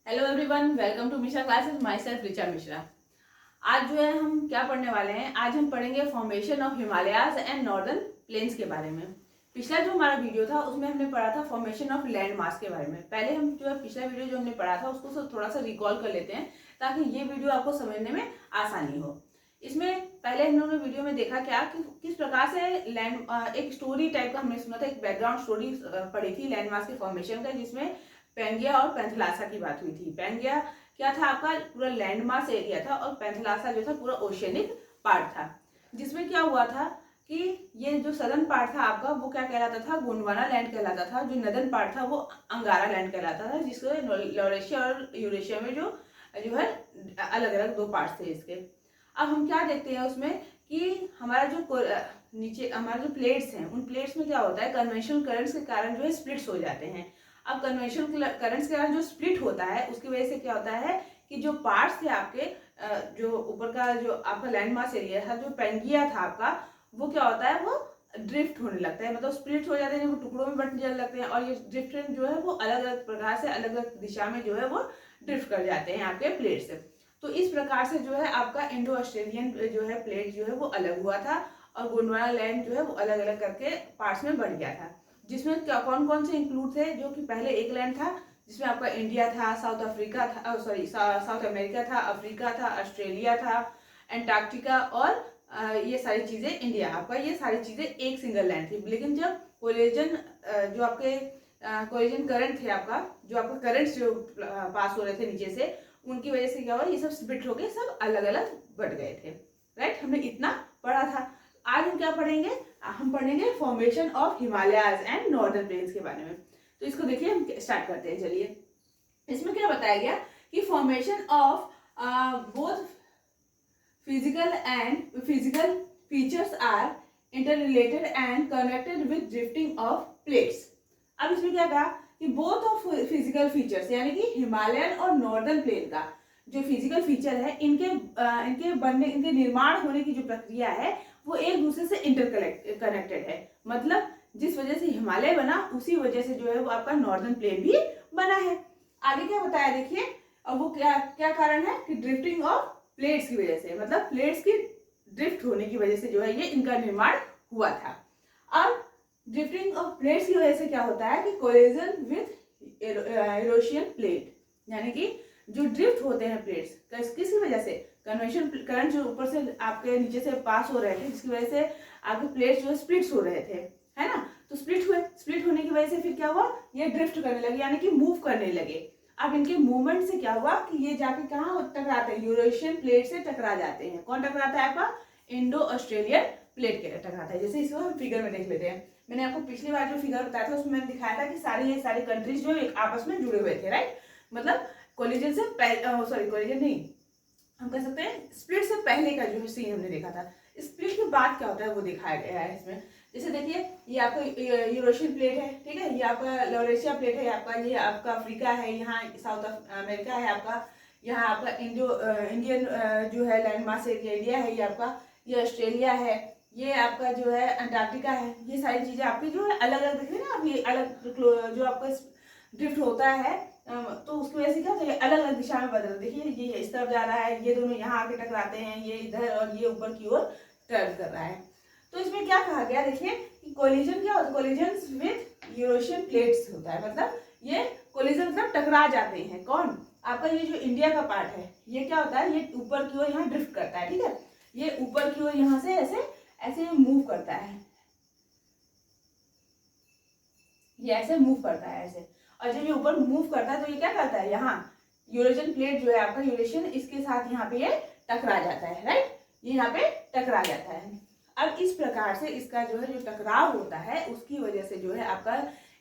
Hello everyone, welcome to Mishra classes. Myself Richa Mishra. आज जो है हम क्या पढ़ने वाले हैं, आज हम पढ़ेंगे formation of Himalayas and northern plains के बारे में। पिछला जो हमारा वीडियो था उसमें हमने पढ़ा था फॉर्मेशन ऑफ लैंड मास के बारे में। पहले हम जो है पिछला वीडियो जो हमने पढ़ा था उसको थोड़ा सा रिकॉल कर लेते हैं ताकि ये वीडियो आपको समझने में आसानी हो। इसमें पहले हम लोगों ने वीडियो में देखा क्या कि किस प्रकार से लैंड एक स्टोरी टाइप का हमने सुना था, एक बैकग्राउंड स्टोरी पढ़ी थी लैंड मास के फॉर्मेशन का, जिसमें पेंगिया और पैंथलासा की बात हुई थी। पेंगिया क्या था, आपका पूरा लैंड मास एरिया था, और पैंथलासा जो था पूरा ओशियनिक पार्ट था। जिसमें क्या हुआ था कि ये जो सदर्न पार्ट था आपका वो क्या कहलाता था, गोंडवाना लैंड कहलाता था। जो नदर्न पार्ट था वो अंगारा लैंड कहलाता था, जिसके लॉरेशिया और यूरेशिया में जो है अलग अलग दो पार्ट थे इसके। अब हम क्या देखते हैं उसमें कि हमारा जो नीचे हमारे जो प्लेट्स हैं, उन प्लेट्स में क्या होता है, कन्वेंशनल करंट्स के कारण जो है स्प्लिट्स हो जाते हैं। अब कन्वेंशनल करंट्स के कारण जो स्प्लिट होता है उसकी वजह से क्या होता है कि जो पार्ट्स थे आपके जो ऊपर का जो आपका लैंड मास एरिया था, जो पेंगिया था आपका, वो क्या होता है, वो ड्रिफ्ट होने लगता है, मतलब स्प्लिट हो जाते हैं, वो टुकड़ों में बंटने लगते हैं। और ये ड्रिफ्ट जो है वो अलग अलग प्रकार से अलग अलग दिशा में जो है वो ड्रिफ्ट कर जाते हैं आपके प्लेट से। तो इस प्रकार से जो है आपका इंडो ऑस्ट्रेलियन जो है प्लेट जो है वो अलग हुआ था, और गोंडवाना लैंड जो है वो अलग अलग करके पार्ट्स में बढ़ गया था। जिसमें क्या कौन कौन से इंक्लूड थे, जो कि पहले एक लैंड था जिसमें आपका इंडिया था, साउथ अफ्रीका था, सॉरी साउथ अमेरिका था, अफ्रीका था, ऑस्ट्रेलिया था, एंटार्क्टिका, और ये सारी चीजें इंडिया आपका, ये सारी चीजें एक सिंगल लैंड थी। लेकिन जब कोलिजन जो आपके कोलिजन करंट थे आपका, जो आपका करंट्स जो पास हो रहे थे नीचे से, उनकी वजह से क्या हुआ, ये सब स्प्लिट हो गए, सब अलग अलग बढ़ गए थे। राइट, हमने इतना पढ़ा था। आज हम क्या पढ़ेंगे, हम पढ़ेंगे formation of Himalayas and northern plains के बारे में। तो इसको देखिए हम स्टार्ट करते हैं। चलिए, इसमें क्या बताया गया कि formation of both physical features are interrelated and connected with drifting of plates. अब इसमें क्या कहा कि बोथ ऑफ फिजिकल फीचर्स, यानी कि हिमालयन और नॉर्दर्न प्लेन का जो फिजिकल फीचर है, इनके बनने, इनके निर्माण होने की जो प्रक्रिया है वो एक दूसरे से कनेक्टेड है। मतलब जिस वजह से हिमालय बना उसी वजह से जो है वो आपका नॉर्दर्न प्लेन भी बना है। आगे क्या बताया देखिए, अब वो क्या क्या कारण है कि ड्रिफ्टिंग ऑफ प्लेट्स की वजह से, मतलब प्लेट्स की ड्रिफ्ट होने की वजह से जो है ये इनका निर्माण हुआ था। अब ड्रिफ्टिंग ऑफ प्लेट्स की वजह से क्या होता है कि कोलिजन विद इरोशियन प्लेट, यानी कि जो ड्रिफ्ट होते हैं प्लेट्स किसकी वजह से, कन्वेंशन करंट जो ऊपर से आपके नीचे से पास हो रहे थे, जिसकी वजह से आपके प्लेट्स जो स्प्लिट्स हो रहे थे, है ना। तो स्प्लिट हुए, स्प्लिट होने की वजह से फिर क्या हुआ, ये ड्रिफ्ट करने लगे, यानी कि मूव करने लगे। अब इनके मूवमेंट से क्या हुआ कि ये जाके कहाँ टकराते हैं, यूरेशियन प्लेट से टकरा जाते हैं। कौन टकराता है आपका, इंडो ऑस्ट्रेलियन प्लेट के टकराता है। जैसे इसको हम फिगर में देख लेते हैं। मैंने आपको पिछली बार जो फिगर बताया था उसमें मैंने दिखाया था कि ये सारी कंट्रीज जो आपस में जुड़े हुए थे, राइट। मतलब कोलिजन से सॉरी कोलिजन नहीं, हम कह सकते हैं स्प्लिट से पहले का जो सीन हमने देखा था। स्प्लिट के बाद क्या होता है वो दिखाया गया है इसमें। जैसे देखिए, ये आपका यूरोशियन प्लेट है, ठीक है, ये आपका लॉरेशिया प्लेट है आपका, ये आपका अफ्रीका है, यहाँ साउथ अमेरिका है आपका, यहाँ आपका इंडियन जो है लैंड मास एरिया इंडिया है, ये आपका, ये ऑस्ट्रेलिया है, ये आपका जो है अंटार्कटिका है। ये सारी चीजें आपकी जो है अलग अलग दिख रही है ना, आप ये अलग जो आपका ड्रिफ्ट होता है तो उसकी वजह से क्या होता है, अलग अलग दिशा में बदल, देखिए ये इस तरफ जा रहा है, ये दोनों यहाँ आके टकराते हैं, ये इधर, और ये ऊपर की ओर टर्न कर रहा है। तो इसमें क्या कहा गया देखिए कि कोलिजन क्या होता है, कोलिजन विद यूरेशियन प्लेट्स होता है। मतलब ये कोलिजन मतलब टकरा जाते हैं। कौन, आपका ये जो इंडिया का पार्ट है, ये क्या होता है, ये ऊपर की ओर यहाँ ड्रिफ्ट करता है, ठीक है, ये ऊपर की ओर यहाँ से ऐसे ऐसे मूव करता है, ये ऐसे मूव करता है ऐसे। और जब ये ऊपर मूव करता है तो ये क्या करता है, यहाँ यूरेशियन प्लेट जो है आपका यूरेशियन, इसके साथ यहाँ पे ये टकरा जाता है, राइट, ये यहाँ पे टकरा जाता है। अब इस प्रकार से इसका जो है जो टकराव होता है उसकी वजह से जो है आपका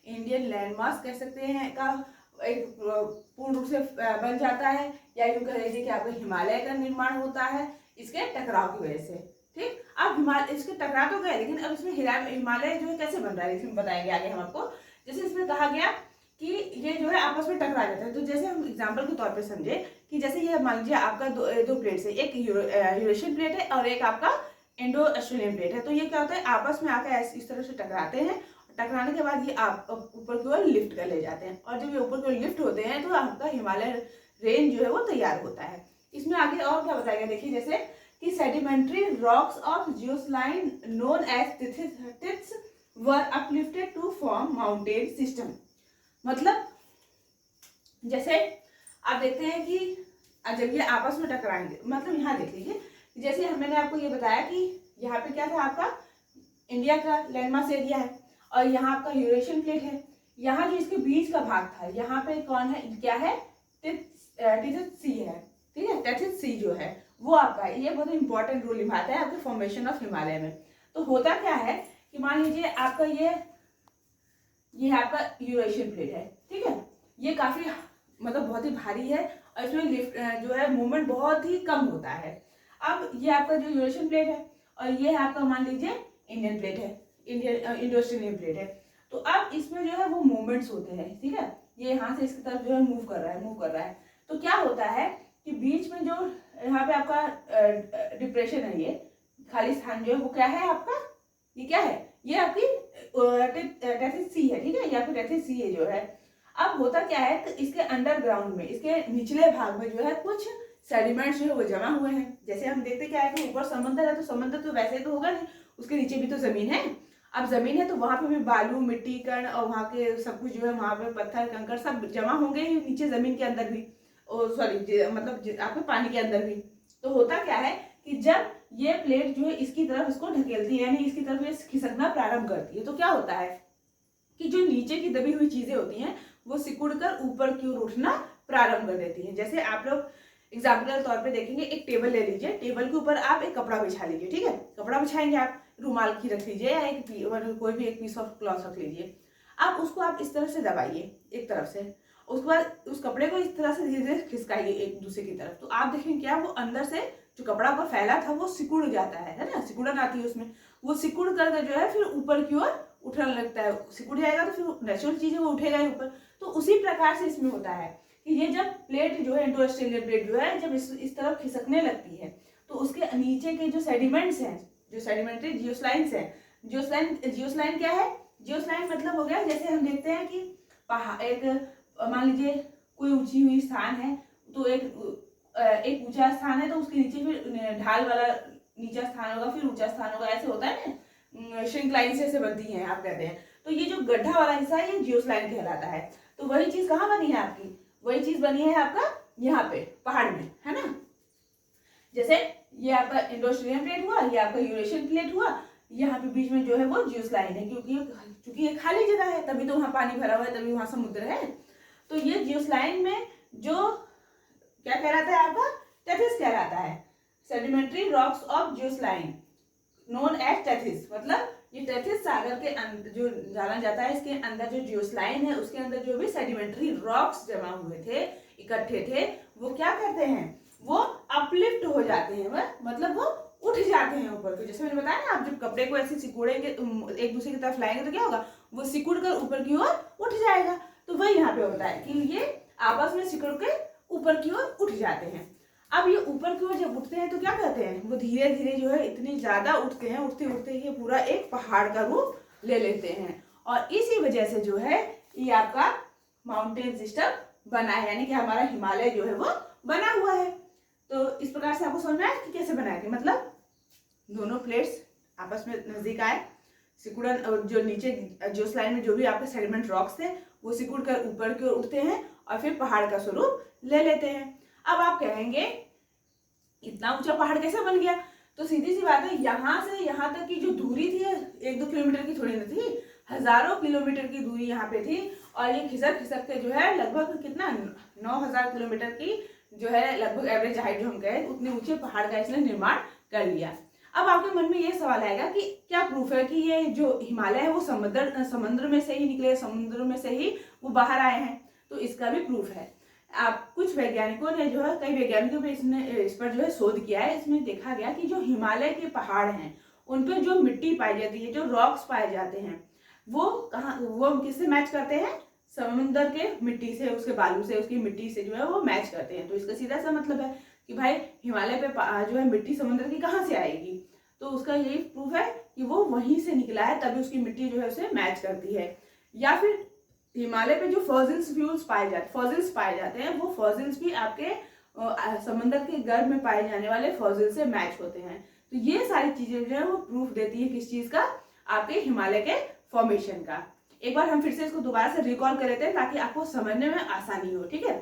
इंडियन लैंडमास कह सकते हैं का एक पूर्ण रूप से बन जाता है, या यूं कह लीजिए कि आपका हिमालय का निर्माण होता है इसके टकराव की वजह से। ठीक, अब हिमालय इसके टकरा तो गए, लेकिन अब इसमें हिमालय जो है कैसे बन रहा है इसमें बताएंगे आगे हम आपको। जैसे इसमें कहा गया कि ये जो है आपस में टकरा जाता है। तो जैसे हम एग्जांपल के तौर पे समझे कि जैसे ये मान लीजिए आपका दो प्लेट्स है, एक यूरेशियन प्लेट है और एक आपका इंडो ऑस्ट्रेलियन प्लेट है। तो ये क्या होता है, आपस में आकर इस तरह से टकराते हैं, टकराने के बाद ये आप ऊपर की ओर लिफ्ट कर ले जाते हैं, और जब ये ऊपर की ओर लिफ्ट होते हैं तो आपका हिमालय रेंज जो है वो तैयार होता है। इसमें आगे और क्या बताया गया देखिए, जैसे कि sedimentary rocks of geosyncline known as Tethys were uplifted to form mountain system. मतलब जैसे आप देखते हैं कि जब ये आपस में टकराएंगे, मतलब यहाँ देख लीजिए, जैसे मैंने आपको ये बताया कि यहाँ पे क्या था, आपका इंडिया का लैंडमास एरिया है और यहाँ आपका यूरेशियन प्लेट है। यहाँ जो इसके बीच का भाग था, यहाँ पे कौन है, क्या है, टेथिस सी है, ठीक है। टेथिस सी जो है वो आपका है, ये बहुत इंपॉर्टेंट रोल निभाता है आपके फॉर्मेशन ऑफ हिमालय में। तो होता क्या है कि मान लीजिए आपका ये आपका यूरेशियन प्लेट है, ठीक है। ये काफी मतलब बहुत ही भारी है और इसमें लिफ्ट जो है मूवमेंट बहुत ही कम होता है। अब ये आपका जो यूरेशियन प्लेट है और ये आपका मान लीजिए इंडियन प्लेट है, इंडो ऑस्ट्रेलियन प्लेट है। तो अब इसमें जो है वो मूवमेंट्स होते हैं, ठीक है। ये यहाँ से इसकी तरफ जो है मूव कर रहा है। तो क्या होता है कि बीच में जो यहाँ पे आपका डिप्रेशन है, ये खाली स्थान जो है वो क्या है आपका, ये क्या है, ये आपकी टेथिस सी है, ठीक है। ये आपकी टेथिस सी है जो है। अब होता क्या है कि इसके अंडरग्राउंड में, इसके निचले भाग में जो है कुछ सेडिमेंट्स जो है वो जमा हुए हैं। जैसे हम देखते क्या है कि ऊपर समुद्र है, तो समुद्र तो वैसे तो होगा नहीं, उसके नीचे भी तो जमीन है। अब जमीन है तो वहां पे भी बालू, मिट्टी, कण और वहां के सब कुछ जो है, वहां पे पत्थर, कंकड़ सब जमा होंगे ही नीचे जमीन के अंदर भी, और सॉरी मतलब आपके पानी के अंदर भी। तो होता क्या है कि जब ये प्लेट जो है इसकी तरफ इसको ढकेलती है, यानी इसकी तरफ ये खिसकना प्रारंभ करती है, तो क्या होता है कि जो नीचे की दबी हुई चीजें होती हैं वो सिकुड़ कर ऊपर की ओर उठना प्रारंभ कर देती है। जैसे आप लोग एग्जाम्पल के तौर पे देखेंगे, एक टेबल ले लीजिए, टेबल के ऊपर आप एक कपड़ा बिछा लीजिए, ठीक है। कपड़ा बिछाएंगे आप, रुमाल की रख लीजिए या कोई भी एक पीस ऑफ क्लॉथ रख लीजिए। आप उसको आप इस तरह से दबाइए एक तरफ से, उसके बाद उस कपड़े को इस तरह से धीरे धीरे खिसकाइए एक दूसरे की तरफ। तो आप देखेंगे क्या, वो अंदर से जो कपड़ा पर फैला था वो सिकुड़ जाता है ना, सिकुड़न आती है उसमें, वो सिकुड़ कर जो है फिर ऊपर की ओर उठने लगता है। सिकुड़ जाएगा तो फिर नेचुरल चीज है वो उठेगा ही ऊपर। तो उसी प्रकार से इसमें होता है कि ये जब प्लेट जो है, इंडो ऑस्ट्रेलियन प्लेट जो है, जब इस तरफ खिसकने लगती है तो उसके नीचे के जो सेडिमेंट्स हैं, जो सेडिमेंट्री जियोस्लाइन्स हैं, जियोस्लाइन क्या है, जियोस्लाइन मतलब हो गया, जैसे हम देखते हैं कि पहाड़, एक मान लीजिए कोई ऊंची हुई स्थान है, तो एक ऊंचा स्थान है तो उसके नीचे फिर ढाल वाला नीचा स्थान होगा, फिर ऊंचा स्थान होगा, ऐसे होता है ना, श्रिंकलाइन से बनती है आप कहते हैं। तो ये जो गड्ढा वाला हिस्सा है ये जियोस्लाइन कहलाता है। तो वही चीज कहाँ बनी है आपकी, वही चीज बनी है आपका यहाँ पे पहाड़ में, है ना। जैसे ये आपका इंडो ऑस्ट्रेलियन प्लेट हुआ, ये आपका यूरेशियन प्लेट हुआ, यहाँ पे बीच में जो है वो जियोस्लाइन है, क्योंकि ये खाली जगह है, तभी तो वहाँ पानी भरा हुआ है, तभी वहाँ समुद्र है। तो ये जियोस्लाइन में जो क्या कहलाता है आपका, टेथिस कहलाता है। Sedimentary rocks of geosyncline known as Tethys. मतलब ये टेथिस सागर के अंदर जो जाना जाता है, इसके अंदर जो जियोस्लाइन है उसके अंदर जो भी सेडिमेंट्री रॉक्स जमा हुए थे, इकट्ठे थे, वो क्या करते हैं, वो अपलिफ्ट हो जाते हैं, वह मतलब वो उठ जाते हैं ऊपर को। जैसे मैंने बताया ना, आप जब कपड़े को ऐसे सिकुड़ेंगे, एक दूसरे की तरफ लाएंगे तो क्या होगा, वो सिकुड़ कर ऊपर की ओर उठ जाएगा। तो वही यहाँ पे होता है कि ये आपस में सिकुड़ के ऊपर की ओर उठ जाते हैं। अब ये ऊपर की ओर जब उठते हैं तो क्या कहते हैं, वो धीरे धीरे जो है इतनी ज्यादा उठते हैं, उठते उठते ये पूरा एक पहाड़ का रूप ले लेते हैं। और इसी वजह से जो है ये आपका माउंटेन सिस्टम बना है, यानी कि हमारा हिमालय जो है वो बना हुआ है। तो इस प्रकार से आपको समझ में आया कि कैसे बनाया गया, मतलब दोनों प्लेट्स आपस में नजदीक आए, सिकुड़न जो नीचे जियोस्लाइन में जो भी आपके सेडिमेंट रॉक्स थे वो सिकुड़ कर ऊपर की ओर उठते हैं और फिर पहाड़ का स्वरूप ले लेते हैं। अब आप कहेंगे इतना ऊंचा पहाड़ कैसे बन गया, तो सीधी सी बात है, यहाँ से यहाँ तक की जो दूरी थी 1-2 किलोमीटर की थोड़ी न थी, हजारों किलोमीटर की दूरी यहाँ पे थी। और ये खिसक खिसक के जो है लगभग कितना 9000 किलोमीटर की जो है लगभग एवरेज हाइट जो हम कहे, उतने ऊंचे पहाड़ का इसने निर्माण कर लिया। अब आपके मन में ये सवाल आएगा कि क्या प्रूफ है कि ये जो हिमालय है वो समुद्र में से ही निकले, समुद्र में से ही वो बाहर आए हैं। तो इसका भी प्रूफ है। आप कुछ वैज्ञानिकों ने जो है, कई वैज्ञानिकों ने इस पर जो है शोध किया है। इसमें देखा गया कि जो हिमालय के पहाड़ हैं उन पर जो मिट्टी पाई जाती है, जो रॉक्स पाए जाते हैं, वो कहाँ, वो किससे मैच करते हैं, समुद्र के मिट्टी से, उसके बालू से, उसकी मिट्टी से जो है वो मैच करते हैं। तो इसका सीधा सा मतलब है कि भाई हिमालय पे जो है मिट्टी समुद्र की कहाँ से आएगी। तो उसका यही प्रूफ है कि वो वहीं से निकला है, तभी उसकी मिट्टी जो है उसे मैच करती है। या फिर हिमालय पे जो फॉसिल्स पाए जाते हैं, वो फॉसिल्स भी आपके समंदर के गर्भ में पाए जाने वाले फॉसिल से मैच होते हैं। तो ये सारी चीजें जो है वो प्रूफ देती है किस चीज का, आपके हिमालय के फॉर्मेशन का। एक बार हम फिर से इसको दोबारा से रिकॉल कर लेते हैं ताकि आपको समझने में आसानी हो, ठीक है।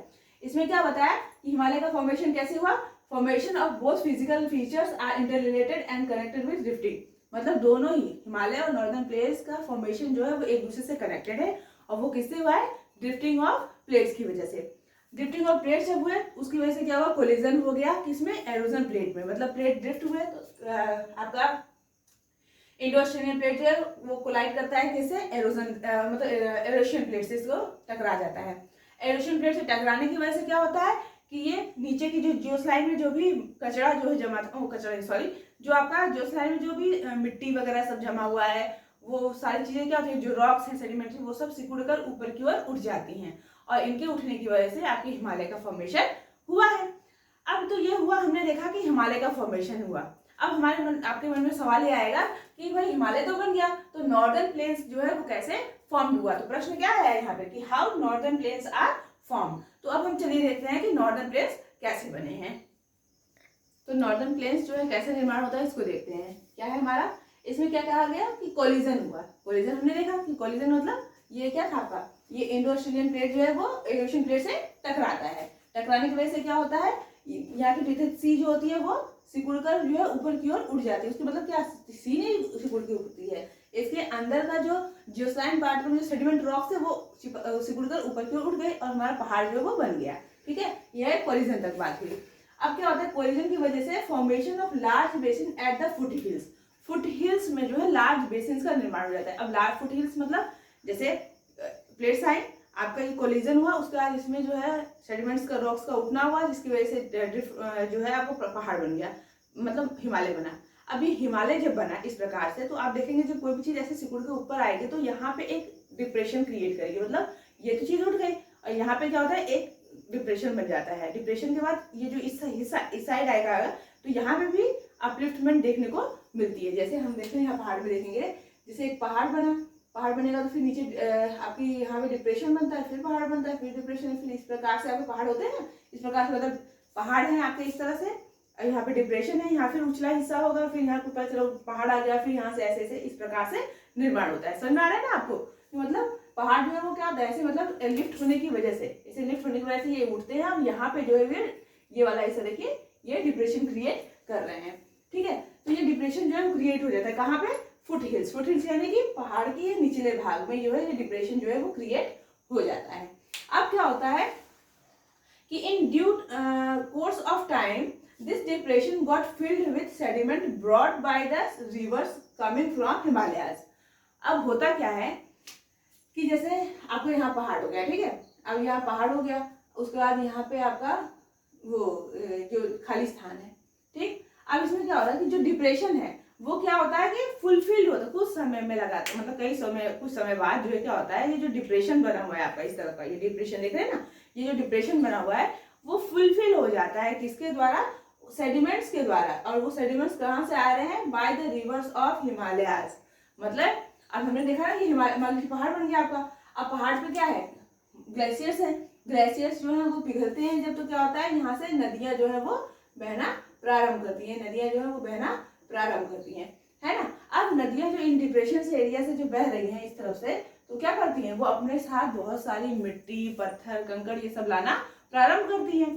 इसमें क्या बताया कि हिमालय का फॉर्मेशन कैसे हुआ। Formation of both physical features are interrelated and connected with drifting, मतलब दोनों ही हिमालय और नॉर्दर्न प्लेट्स का फॉर्मेशन जो है वो एक दूसरे से कनेक्टेड है, और वो किससे हुआ है, ड्रिफ्टिंग ऑफ प्लेट्स की वजह से। ड्रिफ्टिंग ऑफ प्लेट्स जब हुए उसकी वजह से क्या हुआ, कोलिजन हो गया किसमें, एरोजन प्लेट में, मतलब प्लेट ड्रिफ्ट हुए तो आपका इंडो ऑस्ट्रेलियन प्लेट जो है वो कोलाइड करता है किससे, एरोजन मतलब एरोशियन प्लेट से इसको टकरा जाता है। एरोशियन प्लेट से टकराने की वजह से क्या होता है कि ये नीचे की जो जियोस्लाइड में जो भी कचरा जो है जमा, जो आपका जियोस्लाइड में जो भी मिट्टी वगैरह सब जमा हुआ है, वो सारी चीजें क्या होती है, जो रॉक्स है सेडिमेंट्री, वो सब सिकुड़कर ऊपर की ओर उठ जाती हैं, और इनके उठने की वजह से आपके हिमालय का फॉर्मेशन हुआ है। अब तो ये हुआ, हमने देखा कि हिमालय का फॉर्मेशन हुआ। अब आपके मन में सवाल ये आएगा कि भाई हिमालय तो बन गया, तो नॉर्दर्न प्लेन्स जो है वो कैसे फॉर्म हुआ। तो प्रश्न क्या है यहाँ पे कि how northern plains are form. तो अब हम चलिए देखते हैं कि नॉर्दर्न प्लेन्स कैसे बने हैं। तो नॉर्दर्न प्लेन्स जो है कैसे निर्माण होता है इसको देखते हैं। क्या है हमारा, इसमें क्या कहा गया कि कोलिजन हुआ। कोलिजन हमने देखा कि कोलिजन मतलब ये क्या था आपका, ये इंडो ऑस्ट्रेलियन प्लेट जो है वो एशियन प्लेट से टकराता है। टकराने की वजह से क्या होता है, यहाँ की पृथ्वी सी जो होती है वो सिकुड़कर जो है ऊपर की ओर उठ जाती है। उसकी मतलब क्या, सी नहीं सिकुड़ के उठती है, इसके अंदर का जो जियोस्लाइन पार्ट में जो सेडिमेंट रॉक्स है वो सिकुड़कर ऊपर की ओर उठ गए और हमारा पहाड़ जो है वो बन गया, ठीक है। यह कोलिजन तक बात हुई। अब क्या होता है, कोलिजन की वजह से formation of large basin at the foot hills. Foot hills में जो है लार्ज बेसिन का निर्माण हो जाता है। अब लार्ज फुट हिल्स मतलब जैसे प्लेट्स आई, आपका ये कोलिजन हुआ, उसके बाद इसमें जो है सेडिमेंट्स का रॉक्स का उठना हुआ, जिसकी वजह से जो है आपको पहाड़ बन गया, मतलब हिमालय बना। अभी हिमालय जब बना इस प्रकार से, तो आप देखेंगे जब कोई भी चीज ऐसे सिकुड़ के ऊपर आएगी तो यहाँ पे एक डिप्रेशन क्रिएट करेगी, मतलब ये तो चीज उठ गई और यहाँ पे क्या होता है, एक डिप्रेशन बन जाता है। डिप्रेशन के बाद ये जो इस साइड आएगा तो यहाँ पे भी अपलिफ्टमेंट देखने को मिलती है। जैसे हम देखें यहाँ पहाड़ में देखेंगे, जैसे एक पहाड़ बना, पहाड़ बनेगा तो फिर नीचे आपकी यहाँ पे डिप्रेशन बनता है, फिर पहाड़ बनता है, फिर डिप्रेशन, फिर इस प्रकार से आपके पहाड़ होते हैं ना। इस प्रकार से मतलब पहाड़ है आपके इस तरह से, यहाँ पे डिप्रेशन है, यहाँ फिर उछला हिस्सा होगा, फिर यहाँ ऊपर चलो पहाड़ आ गया, फिर यहाँ से ऐसे ऐसे इस प्रकार से निर्माण होता है। समझ में आ रहा है ना आपको, मतलब पहाड़ जो है वो क्या होता है, ऐसे मतलब लिफ्ट होने की वजह से, इसे लिफ्ट होने की वजह से ये उठते हैं, और यहाँ पे जो है ये वाला हिस्सा देखिए ये डिप्रेशन क्रिएट कर रहे हैं, ठीक है। तो ये डिप्रेशन जो है क्रिएट हो जाता है कहाँ पे, फुट हिल्स। फुट हिल्स यानी कि पहाड़ के निचले भाग में जो है ये डिप्रेशन जो है वो क्रिएट हो जाता है। अब क्या होता है कि in due course of time this depression got filled with sediment brought by the reverse coming from Himalayas. अब होता क्या है कि जैसे आपको यहाँ पहाड़ हो गया, ठीक है, अब यहाँ पहाड़ हो गया, उसके बाद यहाँ पे आपका वो जो खाली स्थान है, ठीक। अब इसमें क्या हो रहा है कि जो डिप्रेशन है वो क्या होता है कि फुलफिल्ड होता है कुछ समय में लगाता है, मतलब कुछ समय बाद जो है क्या होता है, ये जो डिप्रेशन बना हुआ है आपका इस तरह का, ये डिप्रेशन देख रहे हैं ना, ये जो डिप्रेशन बना हुआ है वो फुलफिल हो जाता है किसके द्वारा, सेडिमेंट्स के द्वारा। और वो सेडिमेंट्स कहाँ से आ रहे हैं, by the reverse of Himalayas. मतलब अब हमने देखा ना कि हिमालय पहाड़ बन गया आपका। अब पहाड़ पे क्या है, ग्लेशियर्स है, ग्लेशियर्स जो है वो पिघलते हैं जब, तो क्या होता है यहाँ से नदियां जो है वो बहना प्रारंभ करती हैं, नदियां जो है वो बहना प्रारंभ करती हैं, है ना। अब नदियां जो इन डिप्रेशन से एरिया से जो बह रही हैं इस तरफ से, तो क्या करती हैं, वो अपने साथ बहुत सारी मिट्टी, पत्थर, कंकड़ ये सब लाना प्रारंभ करती हैं।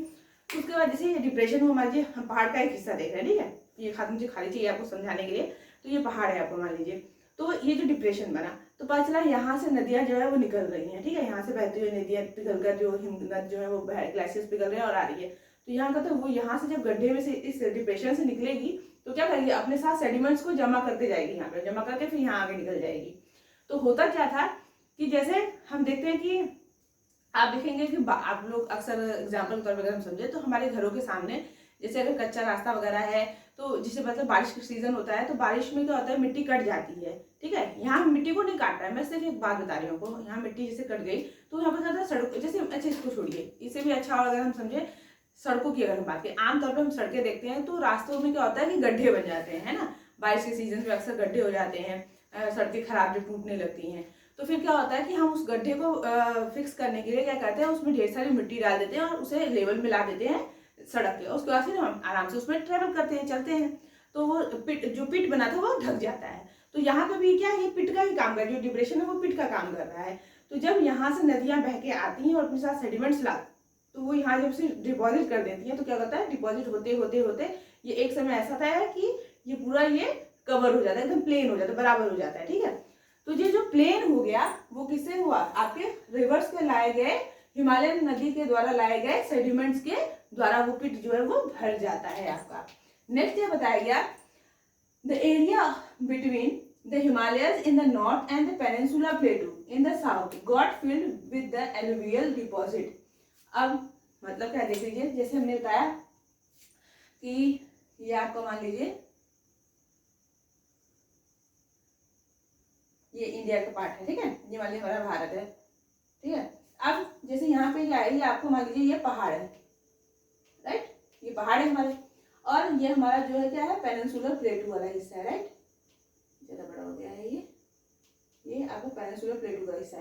उसके बाद जैसे ये डिप्रेशन में मान लीजिए हम पहाड़ का एक हिस्सा देख रहे हैं, ठीक है, ये खाद मुझे खाली चाहिए आपको समझाने के लिए। तो ये पहाड़ है आपको मान लीजिए, तो ये जो डिप्रेशन बना, तो पता चला यहाँ से नदियां जो है वो निकल रही हैं, ठीक है, यहाँ से बहती हुई नदियां पिघलकर जो हिमनद जो है वो ग्लेशियर्स पिघल रहे हैं और आ रही है। तो यहाँ का तो वो यहाँ से जब गड्ढे में से इस डिप्रेशन से निकलेगी तो क्या करेगी, अपने साथ सेडिमेंट्स को जमा करते जाएगी, यहाँ पे जमा करके फिर यहाँ आगे निकल जाएगी। तो होता क्या था कि जैसे हम देखते हैं कि आप देखेंगे कि आप लोग अक्सर एग्जाम्पल के तौर पर अगर हम समझे तो हमारे घरों के सामने जैसे अगर कच्चा रास्ता वगैरह है, तो जिसे मतलब बारिश का सीजन होता है, तो बारिश में क्या होता है, मिट्टी कट जाती है, ठीक है। यहाँ मिट्टी को नहीं काट रहा है, मैं सिर्फ एक बात बता रही हूँ आपको, यहाँ मिट्टी जैसे कट गई तो यहाँ पर क्या होता है, सड़क जैसे, अच्छा इसको छोड़िए, इससे भी अच्छा अगर हम समझे सड़कों की अगर हम बात करें, आमतौर पर हम सड़कें देखते हैं तो रास्तों में क्या होता है कि गड्ढे बन जाते हैं, है ना, बारिश के सीजन में अक्सर गड्ढे हो जाते हैं, सड़कें खराब जो टूटने लगती हैं। तो फिर क्या होता है कि हम उस गड्ढे को फिक्स करने के लिए क्या करते हैं, उसमें ढेर सारी मिट्टी डाल देते हैं और उसे लेवल मिला देते हैं सड़क के। उसके बाद फिर हम आराम से उसमें ट्रेवल करते हैं, चलते हैं, तो वो जो पिट बना था वो ढक जाता है। तो यहाँ पे भी क्या है, ये पिट का ही काम कर रहा है, जो डिप्रेशन है वो पिट का काम कर रहा है। तो जब यहाँ से नदियाँ बह के आती हैं और अपने साथ सेडिमेंट्स ला, तो वो यहाँ जब से डिपॉजिट कर देती है, तो क्या होता है, डिपॉजिट होते होते होते ये एक समय ऐसा था कि ये पूरा ये कवर हो जाता है, एकदम प्लेन हो जाता है, बराबर हो जाता है, ठीक है। तो ये जो प्लेन हो गया वो किससे हुआ, आपके रिवर्स के लाए गए, हिमालयन नदी के द्वारा लाए गए सेडिमेंट्स के द्वारा वो पिट जो है वो भर जाता है आपका। नेक्स्ट ये बताया गया, the area between the Himalayas in the north and the peninsula प्लेटू in the south got filled with the alluvial deposit. अब मतलब क्या देख लीजिए, जैसे हमने बताया कि ये आपको मान लीजिए ये इंडिया का पार्ट है, ठीक है, ये मान लीजिए हमारा भारत है, ठीक है। अब जैसे यहाँ पे क्या है, ये आपको मान लीजिए ये पहाड़ है, राइट, ये पहाड़ है हमारे, और ये हमारा जो है क्या है, पेनिनसुलर प्लेटू वाला हिस्सा है, राइट, ज्यादा बड़ा हो गया है ये आपका पेनिनसुलर प्लेटू का हिस्सा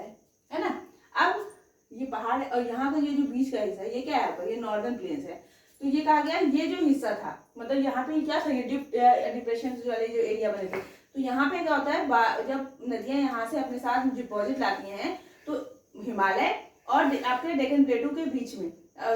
है ना। अब ये पहाड़ है और यहाँ का ये जो बीच का हिस्सा है ये क्या है आपका, ये नॉर्दर्न प्लेन्स है। तो ये कहा गया ये जो हिस्सा था, मतलब यहाँ पे क्या था, ये डिप्रेशन वाले जो एरिया बने थे। तो यहाँ पे क्या होता है, जब नदियाँ यहाँ से अपने साथ डिपॉजिट लाती हैं तो हिमालय और आपके डेक्कन प्लेटू के बीच में,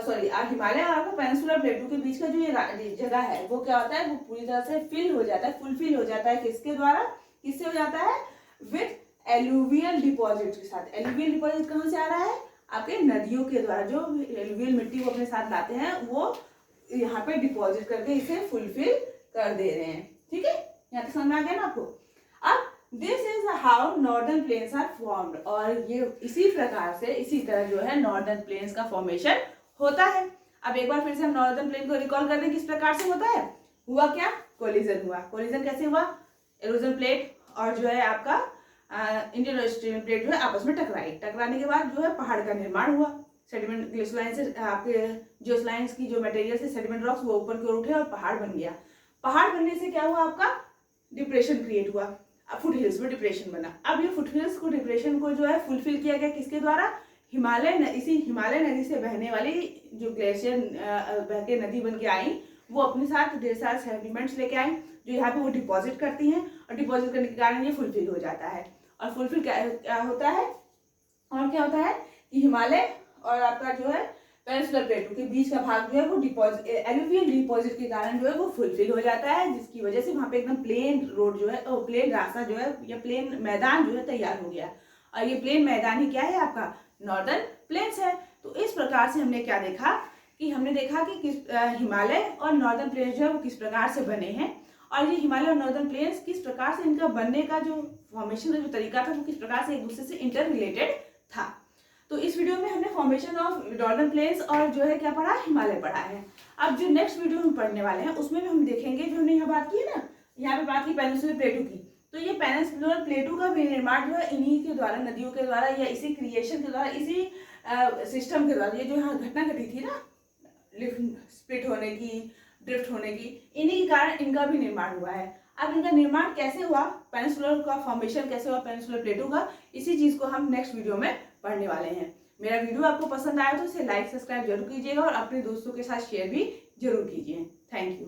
सॉरी हिमालय और आपका पेनिनसुलर प्लेटू के बीच का जो ये जगह है वो क्या होता है, वो पूरी तरह से फिल हो जाता है, फुलफिल हो जाता है, किसके द्वारा, किससे हो जाता है, विद एलुवियल डिपॉजिट के साथ। एलुवियल डिपॉजिट कहाँ से आ रहा है, आपके नदियों के द्वारा, जो एलुवियल मिट्टी वो अपने साथ लाते हैं वो यहाँ पे डिपॉजिट करके इसे फुलफिल कर दे रहे हैं, ठीक है, यहाँ तक समझ में आ गया ना आपको। अब this is how northern plains are formed, और ये इसी प्रकार से, इसी तरह जो है नॉर्दर्न प्लेन्स का फॉर्मेशन होता है। अब एक बार फिर से हम नॉर्दर्न प्लेन को रिकॉल कर दें, किस प्रकार से होता है, हुआ क्या, कोलिजन हुआ। कोलिजन कैसे हुआ, इरोजन प्लेट और जो है आपका इंडियन ऑस्ट्रेलियन प्लेट जो है आपस में टकराई, टकराने के बाद जो है पहाड़ का निर्माण हुआ। सेडिमेंट ग्लेशियर से आपके जियोस्लाइंस की जो मटेरियल से सेडिमेंट रॉक्स वो ऊपर की ओर उठे और पहाड़ बन गया। पहाड़ बनने से क्या हुआ, आपका डिप्रेशन क्रिएट हुआ, फुट हिल्स में डिप्रेशन बना। अब ये फुट हिल्स को, डिप्रेशन को जो है फुलफिल किया गया किसके द्वारा, इसी हिमालय नदी से बहने वाली जो ग्लेशियर बह के नदी बन के आई, वो अपने साथ ढेर सारे सेडिमेंट्स लेके आई जो यहाँ पे वो डिपॉजिट करती हैं, और डिपॉजिट करने के कारण ये फुलफिल हो जाता है। और फुलफिल क्या होता है, और क्या होता है कि हिमालय और आपका जो है पेनिनसुलर प्लेटू के बीच का भाग जो है वो डिपॉजिट, एलुवियल डिपॉजिट के कारण जो है वो फुलफिल हो जाता है, जिसकी वजह से वहाँ पे एकदम प्लेन रोड जो है, प्लेन रास्ता जो है या प्लेन मैदान जो है तैयार हो गया। और ये प्लेन मैदान ही क्या है, आपका नॉर्दर्न प्लेन्स है। तो इस प्रकार से हमने क्या देखा, कि हमने देखा कि किस हिमालय और नॉर्दर्न प्लेन्स जो है वो किस प्रकार से बने हैं, और ये हिमालय और नॉर्दर्न प्लेन्स किस प्रकार से, इनका बनने का जो फॉर्मेशन का जो तरीका था वो किस प्रकार से एक दूसरे से इंटर रिलेटेड था। तो इस वीडियो में हमने फॉर्मेशन ऑफ नॉर्दर्न प्लेन्स और जो है क्या पढ़ा, हिमालय पढ़ा है। अब जो नेक्स्ट वीडियो हम पढ़ने वाले हैं उसमें भी हम देखेंगे, जो हमने यहाँ बात की है ना, यहाँ पे बात की पेनिनसुलर प्लेटू की, तो ये पेनिनसुलर प्लेटू का भी निर्माण जो है इन्हीं के द्वारा, नदियों के द्वारा या इसी क्रिएशन के द्वारा, इसी सिस्टम के द्वारा, ये जो यहाँ घटना घटी थी ना, स्प्लिट होने की, ड्रिफ्ट होने की, इन्हीं के कारण इनका भी निर्माण हुआ है। अब इनका निर्माण कैसे हुआ, पेनिनसुलर का फॉर्मेशन कैसे हुआ पेनिनसुलर प्लेटू का, इसी चीज को हम नेक्स्ट वीडियो में पढ़ने वाले हैं। मेरा वीडियो आपको पसंद आया तो इसे लाइक सब्सक्राइब जरूर कीजिएगा और अपने दोस्तों के साथ शेयर भी जरूर कीजिए। Thank you.